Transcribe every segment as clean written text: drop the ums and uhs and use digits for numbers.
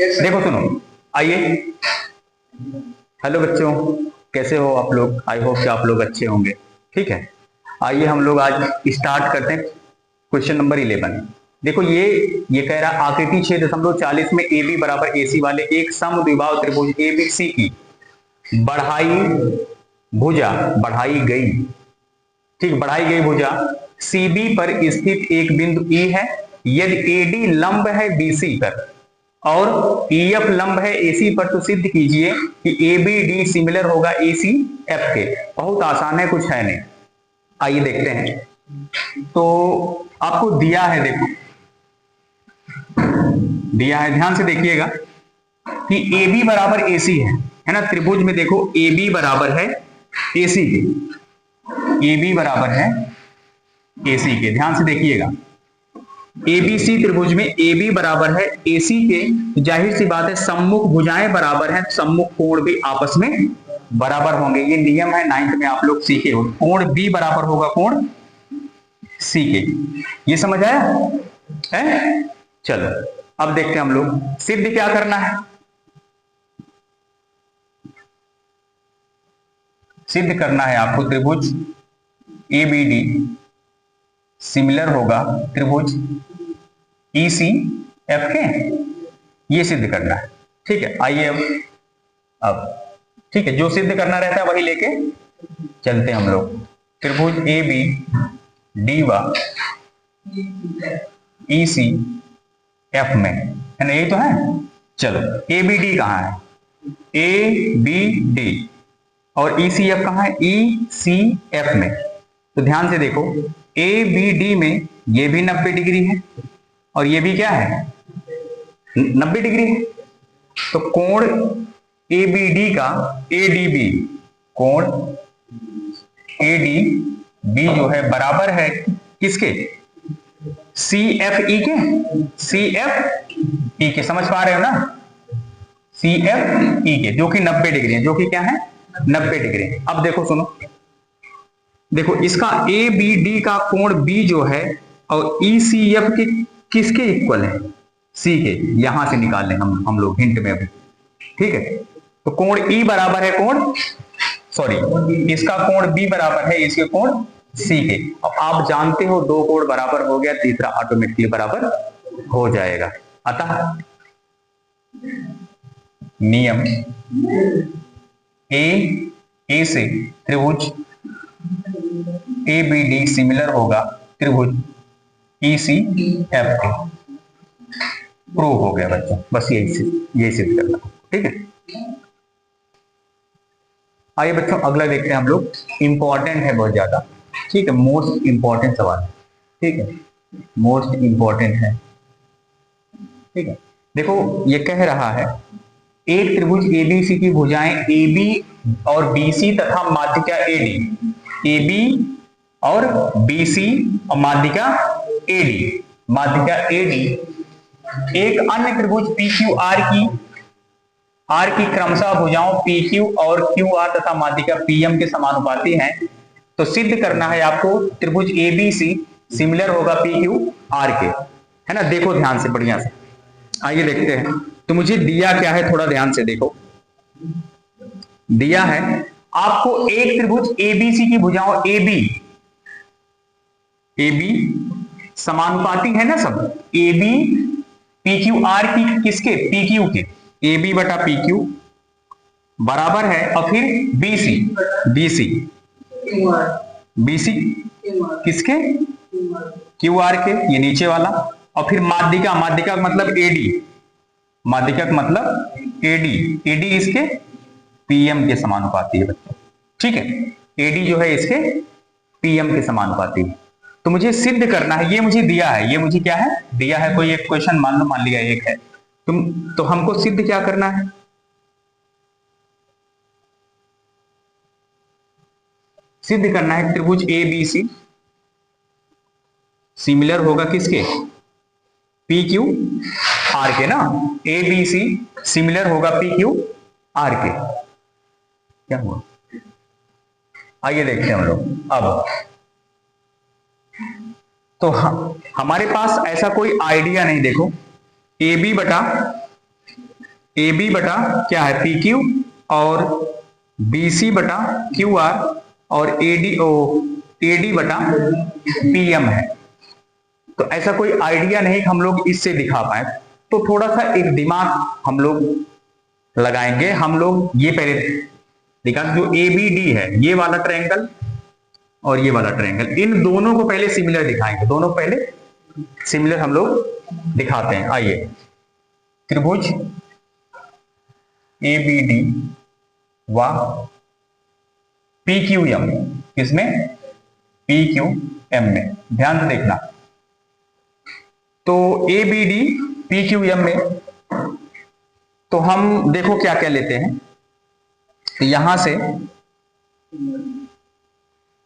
देखो सुनो, आइए। हेलो बच्चों, कैसे हो आप लोग? आई होप कि आप लोग अच्छे होंगे। ठीक है, आइए हम लोग आज स्टार्ट करते हैं क्वेश्चन नंबर 11। देखो ये कह रहा आकृति 6.40 में ए बी बराबर ए सी वाले एक समद्विबाहु त्रिभुज ए बी सी की बढ़ाई भुजा बढ़ाई गई, ठीक, बढ़ाई गई भुजा सी बी पर स्थित एक बिंदु ई है। यदि ए डी लंब है बी सी पर और ई एफ लंब है ए सी पर, तो सिद्ध कीजिए कि ए बी डी सिमिलर होगा ए सी एफ के। बहुत आसान है, कुछ है नहीं। आइए देखते हैं। तो आपको दिया है, देखो दिया है, ध्यान से देखिएगा कि ए बी बराबर ए सी है ना। त्रिभुज में देखो ए बी बराबर है ए सी के, ए बी बराबर है ए सी के, ध्यान से देखिएगा। एबीसी त्रिभुज में ए बी बराबर है ए सी के, जाहिर सी बात है सम्मुख भुजाएं बराबर हैं, सम्मुख कोण भी आपस में बराबर होंगे। ये नियम है 9th में आप लोग सीखे हो। कोण बी बराबर होगा कोण सी के, ये समझ आया है? चलो अब देखते हैं हम लोग सिद्ध क्या करना है। सिद्ध करना है आपको त्रिभुज ए बी डी सिमिलर होगा त्रिभुज ई सी एफ के, ये सिद्ध करना है। ठीक है, आइए अब ठीक है, जो सिद्ध करना रहता है वही लेके चलते हैं हम लोग। त्रिभुज ए बी डी व ई सी एफ में, है ना, यही तो है। चलो ए बी डी कहाँ है? ए बी डी और ई सी एफ कहाँ है? ई सी एफ में। तो ध्यान से देखो, ए बी डी में ये भी 90 डिग्री है और ये भी क्या है 90 डिग्री है। तो कोण ए बी डी का ए डी बी, कोण ए डी बी जो है बराबर है किसके? सी एफ ई के, सी एफ ई के, समझ पा रहे हो ना? सी एफ ई के, जो कि 90 डिग्री है, जो कि क्या है 90 डिग्री। अब देखो सुनो, देखो इसका ए बी डी का कोण बी जो है और ई सी एफ के किसके इक्वल है? सी के। यहां से निकाल लें हम लोग हिंट में अभी। ठीक है, तो कोण ई बराबर है कोण, सॉरी, इसका कोण बी बराबर है इसके कोण सी के। अब आप जानते हो दो कोण बराबर हो गया, तीसरा ऑटोमेटिकली बराबर हो जाएगा। अतः नियम ए से त्रिभुज ए बी डी सिमिलर होगा त्रिभुज ई सी एफ के। प्रूव हो गया बच्चों, बस यही सिद्ध करना। ठीक है, आइए बच्चों अगला देखते हैं हम लोग। इंपॉर्टेंट है बहुत ज्यादा, ठीक है, मोस्ट इंपॉर्टेंट सवाल है। ठीक है, मोस्ट इंपॉर्टेंट है। ठीक है, देखो ये कह रहा है एक त्रिभुज एबीसी की भुजाएं ए बी और बी सी तथा माध्यिका ए डी, ए बी और बी सी और माध्यिका ए डी, माध्यिका ए डी एक अन्य त्रिभुज पी क्यू आर की क्रमशः भुजाओं पी क्यू और क्यू आर तथा माध्यिका पी एम के समानुपाती हैं। तो सिद्ध करना है आपको त्रिभुज ए बी सी सिमिलर होगा पी क्यू आर के, है ना। देखो ध्यान से, बढ़िया से, आइए देखते हैं। तो मुझे दिया क्या है, थोड़ा ध्यान से देखो। दिया है आपको एक त्रिभुज एबीसी की भुजाओं ए बी समानुपाती है ना सब, A B P Q R की किसके? पी क्यू के, ए बी बटा पी क्यू बराबर है, और फिर बीसी किसके? क्यू आर के, ये नीचे वाला, और फिर माध्यिका मतलब एडी, माध्यिका मतलब एडी इसके पीएम के समानुपाती है बच्चों। ठीक है, एडी जो है इसके पीएम के समानुपाती है। तो मुझे सिद्ध करना है, ये मुझे दिया है, ये मुझे क्या है दिया है, कोई एक क्वेश्चन मान लिया एक है, तो हमको सिद्ध क्या करना है? सिद्ध करना है त्रिभुज ए बी सी सिमिलर होगा किसके? पी क्यू आर के ना, ए बी सी सिमिलर होगा पी क्यू आर के। क्या हुआ? आइए देखते हैं हम लोग। अब तो हमारे पास ऐसा कोई आइडिया नहीं, देखो ए बी बटा ए बी बटा क्या है पी क्यू, और बी सी बटा क्यू आर, और ए डी बटा पी एम है। तो ऐसा कोई आइडिया नहीं कि हम लोग इससे दिखा पाए, तो थोड़ा सा एक दिमाग हम लोग लगाएंगे। हम लोग ये पहले दिखा, जो ए बी डी है ये वाला ट्रायंगल और ये वाला ट्रायंगल, इन दोनों को पहले सिमिलर दिखाएंगे। दोनों पहले सिमिलर हम लोग दिखाते हैं। आइए, त्रिभुज ए बी डी व पी क्यू एम, किसमें? पी क्यू एम में। ध्यान से देखना, तो A B D P Q M में, तो हम देखो क्या क्या लेते हैं। यहां से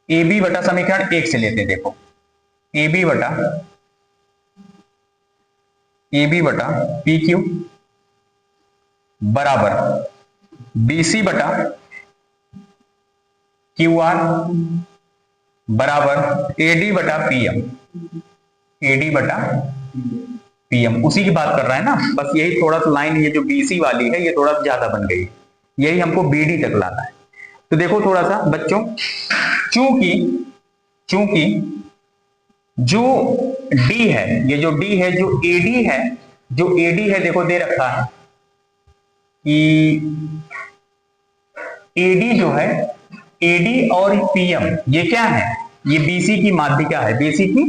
ए बी बटा समीकरण 1 से लेते हैं। देखो ए बी बटा पी क्यू बराबर बी सी बटा क्यू आर बराबर ए डी बटा पी एम, ए डी बटा पी एम। उसी की बात कर रहा है ना, बस यही थोड़ा सा लाइन, ये जो बीसी वाली है ये थोड़ा ज्यादा बन गई, यही हमको बीडी तक लाना है। तो देखो थोड़ा सा बच्चों, चूंकि जो डी है, ये जो डी है, जो एडी है, देखो दे रखा है कि एडी जो है, एडी और पीएम ये क्या है? ये बीसी की माध्यिका है। बीसी की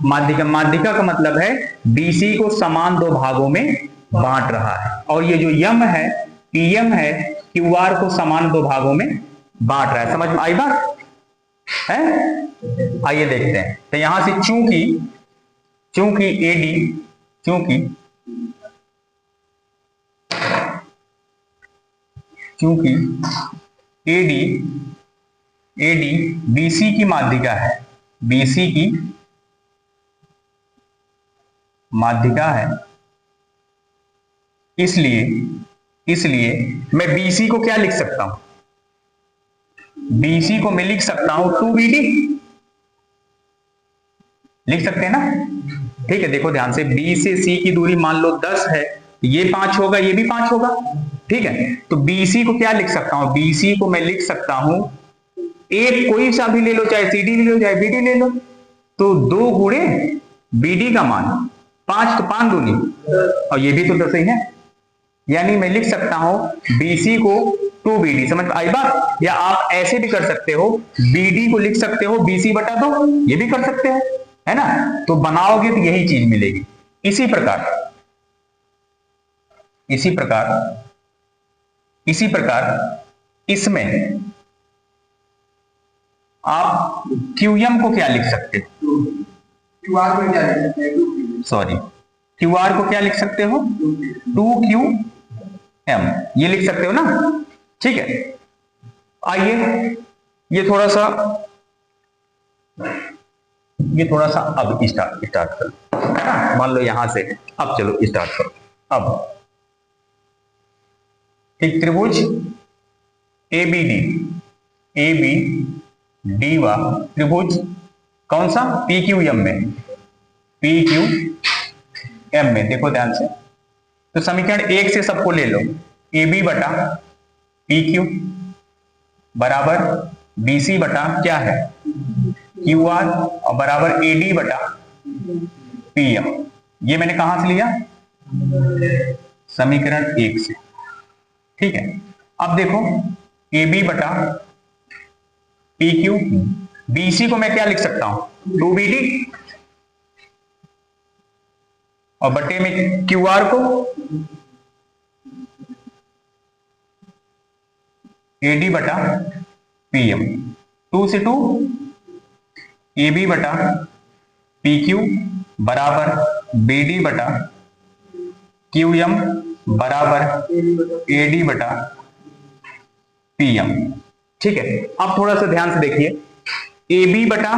माध्यिका का मतलब है बीसी को समान दो भागों में बांट रहा है, और ये जो यम है, पीएम है, क्यूआर को समान दो भागों में बांट रहा है। समझ में आई बात है? आइए देखते हैं। तो यहां से चूंकि एडी बीसी की माध्यिका है, बीसी की माध्यिका है, इसलिए मैं बीसी को क्या लिख सकता हूं? बीसी को मैं लिख सकता हूं 2BD, लिख सकते हैं ना? ठीक है, देखो ध्यान से, बी से सी की दूरी मान लो 10 है, ये 5 होगा, ये भी 5 होगा। ठीक है, तो बीसी को क्या लिख सकता हूं? बीसी को मैं लिख सकता हूं, एक कोई सा भी ले लो, चाहे सीडी ले लो, चाहे बीडी ले लो, तो 2 गुणे बीडी का मान 5, तो 5 दूनी, और ये भी तो 10 ही है। यानी मैं लिख सकता हूं बीसी को 2BD। समझ आई बात? या आप ऐसे भी कर सकते हो, बीडी को लिख सकते हो BC बटा 2, ये भी कर सकते हैं, है ना? तो बनाओगे तो यही चीज मिलेगी। इसी प्रकार इसमें आप QM को क्या लिख सकते हो? क्यूआर को क्या लिख सकते हैं? सॉरी, QR को क्या लिख सकते हो? 2QM, ये लिख सकते हो ना? ठीक है, आइए ये थोड़ा सा अब स्टार्ट करो, है ना? मान लो यहां से, अब चलो स्टार्ट करो। अब एक त्रिभुज ABD व त्रिभुज कौन सा? PQM में, PQM में। देखो ध्यान से, तो समीकरण 1 से सबको ले लो। AB बटा PQ बराबर BC बटा क्या है? QR, और बराबर AD बटा PM। ये मैंने कहां से लिया? समीकरण 1 से। ठीक है, अब देखो AB बटा PQ, BC को मैं क्या लिख सकता हूं? 2BD, और बटे में QR को AD बटा PM। 2 से 2 AB बटा PQ बराबर BD बटा QM बराबर AD बटा PM। ठीक है, अब थोड़ा सा ध्यान से देखिए, AB बटा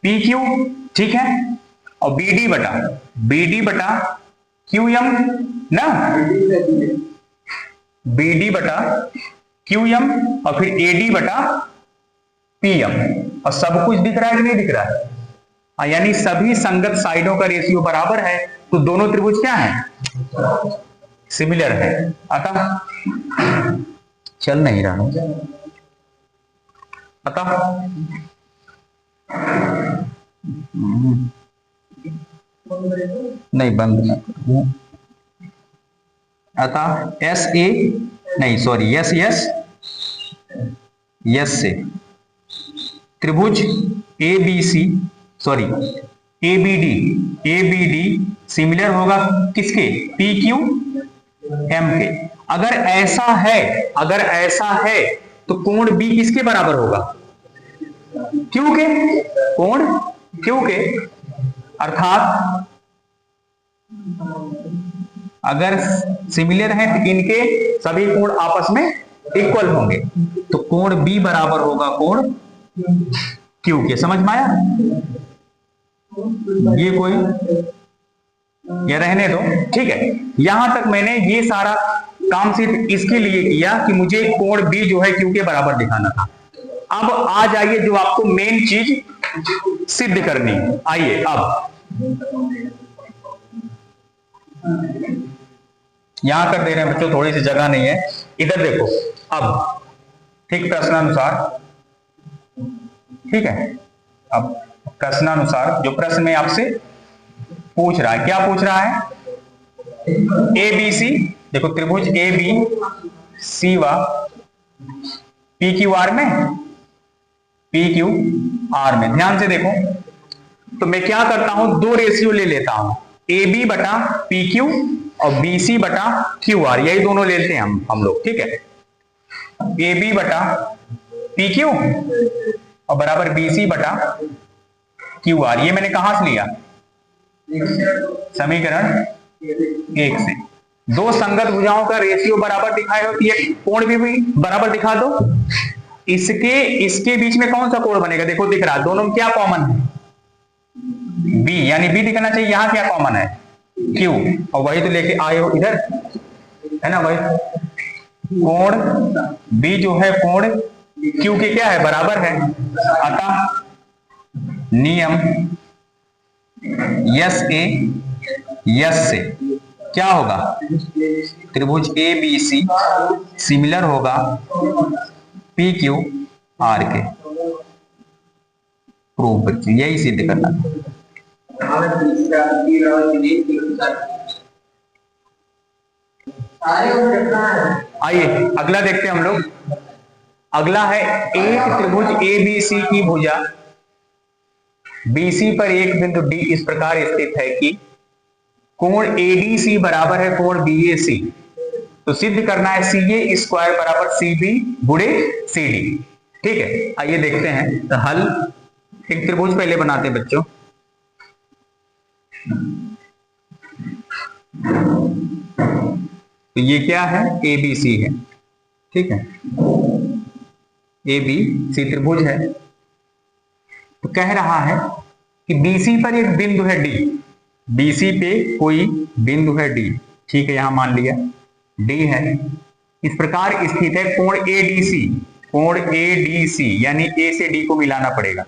PQ, ठीक है, और BD बटा QM ना, BD बटा QM, और फिर AD बटा PM, और सब कुछ दिख रहा है कि नहीं दिख रहा है? यानी सभी संगत साइडों का रेशियो बराबर है, तो दोनों त्रिभुज क्या है? सिमिलर है, अतः चल नहीं रहा है, अतः नहीं बंद ना करूं, अतः एस ए नहीं सॉरी यस यस यस से त्रिभुज A B C sorry A B D similar होगा किसके, पी क्यू एम के। अगर ऐसा है तो कोण बी किसके बराबर होगा, क्यू के, कोण क्यू के। अर्थात अगर सिमिलर हैं तो इनके सभी कोण आपस में इक्वल होंगे, तो कोण बी बराबर होगा कोण क्यू के। समझ में आया? ये कोई ये रहने दो, ठीक है। यहां तक मैंने ये सारा काम सिर्फ इसके लिए किया कि मुझे कोण बी जो है क्यू के बराबर दिखाना था। अब आ जाइए जो आपको मेन चीज सिद्ध करनी है। आइए अब यहां कर दे रहे हैं बच्चों, थोड़ी सी जगह नहीं है, इधर देखो। अब ठीक प्रश्नानुसार, ठीक है। अब प्रश्नानुसार जो प्रश्न में आपसे पूछ रहा है, क्या पूछ रहा है, ए बी सी, देखो त्रिभुज ए बी सी व पी क्यू आर में, पी क्यू आर में ध्यान से देखो। तो मैं क्या करता हूं, दो रेशियो ले लेता हूं, ए बी बटा पी क्यू और बी सी बटा क्यू आर, यही दोनों लेते हैं हम लोग, ठीक है। ए बी बटा पी क्यू और बराबर बी सी बटा क्यू आर, ये मैंने कहां से लिया, समीकरण 1 से। दो संगत भुजाओं का रेशियो बराबर दिखाए होती है, कोण भी बराबर दिखा दो। इसके बीच में कौन सा कोण बनेगा, देखो दिख रहा है, दोनों में क्या कॉमन है, बी, यानी बी दिखना चाहिए। यहां क्या कॉमन है, क्यू, और वही तो लेके आए हो इधर, है ना। वही कोण बी जो है कोण क्यू के क्या है, बराबर है। अतः नियम यस ए यस से क्या होगा, त्रिभुज ए बी सी सिमिलर होगा पी क्यू आर के। प्रूफ बच्चे, यही सिद्ध करना। आइए अगला देखते हैं हम लोग। अगला है एक त्रिभुज ए बी सी की भुजा BC पर एक बिंदु D इस प्रकार स्थित है कि कोण ADC बराबर है कोण BAC। तो सिद्ध करना है CA स्क्वायर बराबर CB गुणे CD, ठीक है। आइए देखते हैं तो हल। एक त्रिभुज पहले बनाते हैं बच्चों। तो ये क्या है, ABC है, ठीक है। ABC त्रिभुज है। तो कह रहा है कि BC पर एक बिंदु है D, BC पे कोई बिंदु है D, ठीक है, यहां मान लिया D है। इस प्रकार स्थित है कोण ADC, कोण ADC यानी A से D को मिलाना पड़ेगा,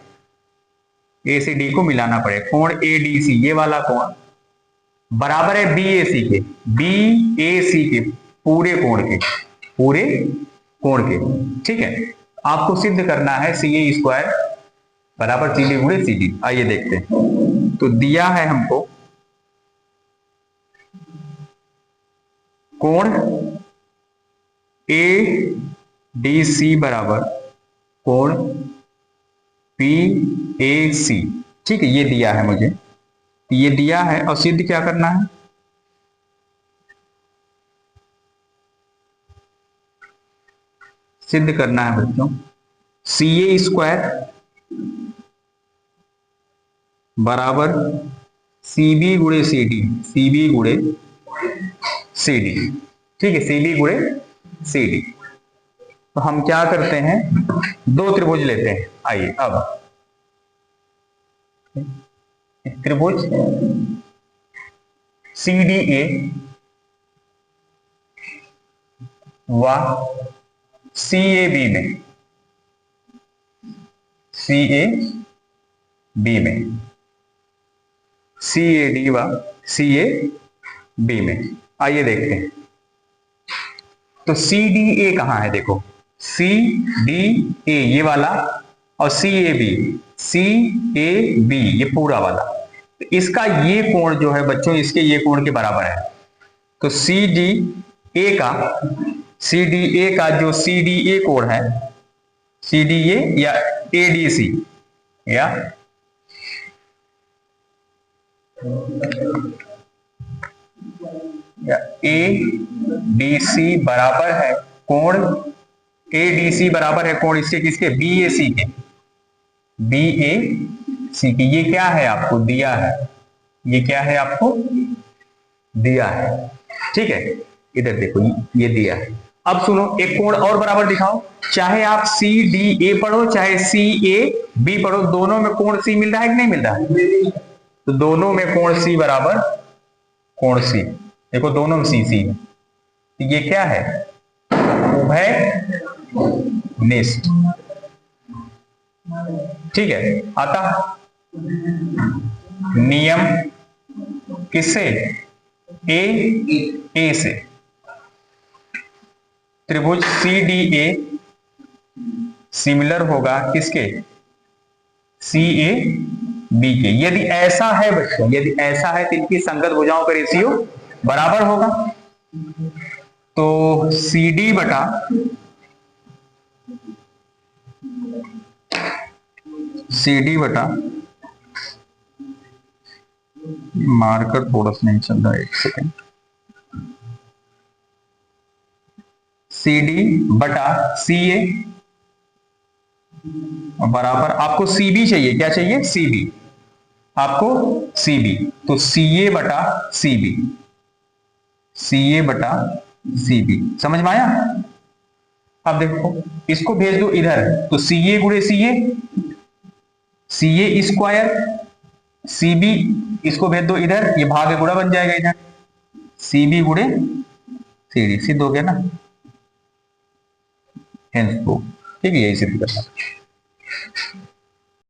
A से D को मिलाना पड़ेगा। कोण ADC ये वाला कोण बराबर है BAC के, BAC के पूरे कोण के, पूरे कोण के, ठीक है। आपको सिद्ध करना है CA स्क्वायर बराबर CD गुणे CD। आइए देखते हैं। तो दिया है हमको कोण ADC बराबर कोण PAC, ठीक है, ये दिया है मुझे, ये दिया है। और सिद्ध क्या करना है, सिद्ध करना है बच्चों CA स्क्वायर बराबर CB गुणे CD, CB गुणे CD, ठीक है, CB गुणे CD। तो हम क्या करते हैं, दो त्रिभुज लेते हैं। आइए अब त्रिभुज CDA व CAB में, CAB में, CAD व CAB में। आइए देखते हैं। तो सी डी ए कहाँ है, देखो सी डी ए ये वाला, और सी ए बी ये पूरा वाला, तो इसका ये कोण जो है बच्चों, इसके ये कोण के बराबर है। तो सी डी ए का जो सी डी ए कोण है, सी डी ए या ए डी सी या ए डी सी बराबर है कोण, ए डी सी बराबर है कोण इसके किसके, बी ए सी के, बी ए सी की। ये क्या है आपको दिया है, ये क्या है आपको दिया है, ठीक है। इधर देखो ये दिया है। अब सुनो एक कोण और बराबर दिखाओ, चाहे आप सी डी ए पढ़ो चाहे सी ए बी पढ़ो, दोनों में कोण सी मिल रहा है कि नहीं मिल रहा है, तो दोनों में कोण सी बराबर कोण सी, देखो दोनों में सी सी है, तो ये क्या है उभय निष्ठ, ठीक है। आता नियम किससे, ए से, त्रिभुज सी डी ए सिमिलर होगा किसके, सी ए बी के। यदि ऐसा है बच्चों, यदि ऐसा है तो इनकी संगत भुजाओं का रेशियो बराबर होगा। तो सी डी बटा मार्कर थोड़ा सा नहीं चल रहा है, एक सेकेंड, सी डी बटा सी ए बराबर, आपको सी बी चाहिए, क्या चाहिए सी बी, आपको सी बी, तो सी ए बटा सी बी, समझ में आया। अब देखो इसको भेज दो इधर, तो सी ए गुणे सी ए स्क्वायर, सी बी इसको भेज दो इधर, ये भाग गुणा बन जाएगा इधर, सी बी गुणे सी डी, सिद्ध हो गया ना, हेंस प्रूफ, ठीक है, यही सिद्ध करना।